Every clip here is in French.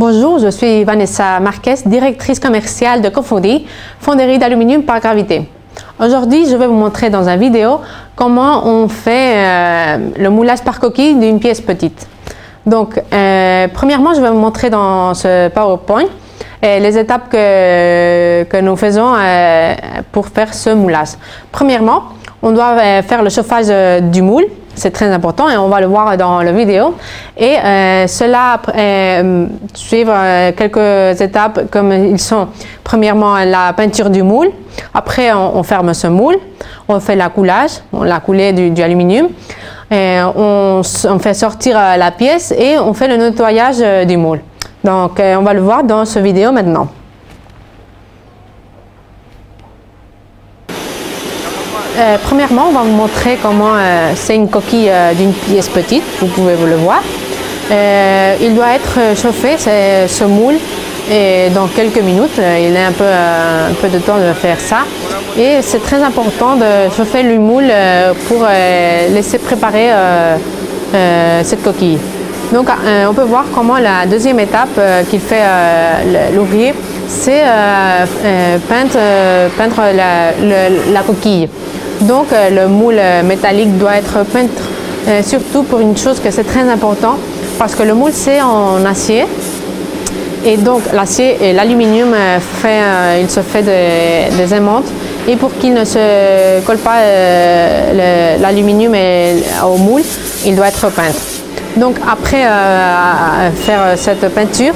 Bonjour, je suis Vanessa Marquez, directrice commerciale de Cofonderie, fonderie d'aluminium par gravité. Aujourd'hui, je vais vous montrer dans une vidéo comment on fait le moulage par coquille d'une pièce petite. Donc, premièrement, je vais vous montrer dans ce PowerPoint les étapes que nous faisons pour faire ce moulage. Premièrement, on doit faire le chauffage du moule. C'est très important et on va le voir dans la vidéo. Et cela suivre quelques étapes comme ils sont. Premièrement, la peinture du moule. Après, on ferme ce moule. On fait la coulage, la coulée du aluminium. Et on fait sortir la pièce et on fait le nettoyage du moule. Donc, on va le voir dans cette vidéo maintenant. Premièrement, on va vous montrer comment c'est une coquille d'une pièce petite, vous pouvez le voir. Il doit être chauffé, ce moule, et dans quelques minutes, il a un peu de temps de faire ça. Et c'est très important de chauffer le moule pour laisser préparer cette coquille. Donc on peut voir comment la deuxième étape qu'il fait l'ouvrier, c'est peindre la coquille. Donc le moule métallique doit être peint, surtout pour une chose que c'est très important, parce que le moule c'est en acier, et donc l'acier et l'aluminium il se fait des aimantes, et pour qu'il ne se colle pas l'aluminium au moule, il doit être peint. Donc après faire cette peinture,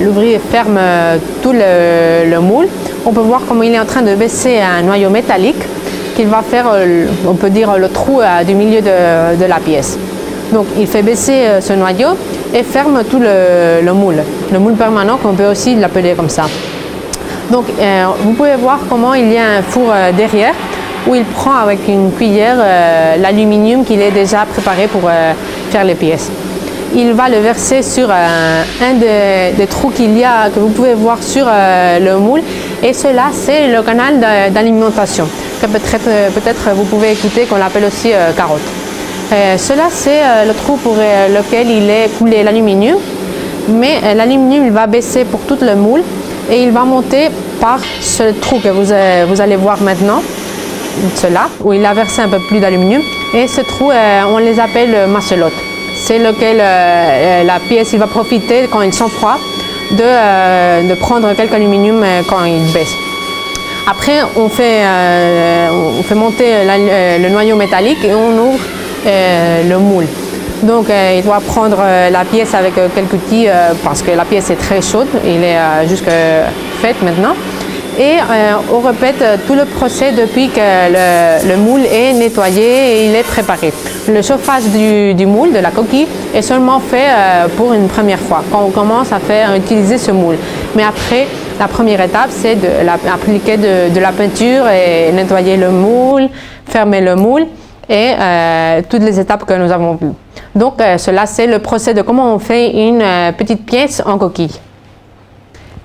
l'ouvrier ferme tout le moule. On peut voir comment il est en train de baisser un noyau métallique qu'il va faire, on peut dire, le trou du milieu de la pièce. Donc il fait baisser ce noyau et ferme tout le moule permanent, qu'on peut aussi l'appeler comme ça. Donc vous pouvez voir comment il y a un four derrière où il prend avec une cuillère l'aluminium qu'il est déjà préparé pour faire les pièces. Il va le verser sur un des trous que vous pouvez voir sur le moule, et cela c'est le canal d'alimentation que peut-être vous pouvez écouter, qu'on l'appelle aussi carotte. Cela c'est le trou pour lequel il est coulé l'aluminium, mais l'aluminium il va baisser pour tout le moule et il va monter par ce trou que vous allez voir maintenant, cela, où il a versé un peu plus d'aluminium, et ce trou on les appelle macelotes. C'est lequel la pièce il va profiter quand ils sont froids de prendre quelques aluminium quand il baisse. Après on fait monter le noyau métallique et on ouvre le moule. Donc il doit prendre la pièce avec quelques outils parce que la pièce est très chaude, il est jusque faite maintenant. Et on répète tout le procès depuis que le moule est nettoyé et il est préparé. Le chauffage du moule, de la coquille, est seulement fait pour une première fois, quand on commence à utiliser ce moule. Mais après, la première étape, c'est d'appliquer de la peinture et nettoyer le moule, fermer le moule et toutes les étapes que nous avons vues. Donc cela, c'est le procès de comment on fait une petite pièce en coquille.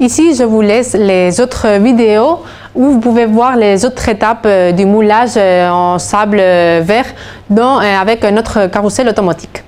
Ici, je vous laisse les autres vidéos où vous pouvez voir les autres étapes du moulage en sable vert avec notre carrousel automatique.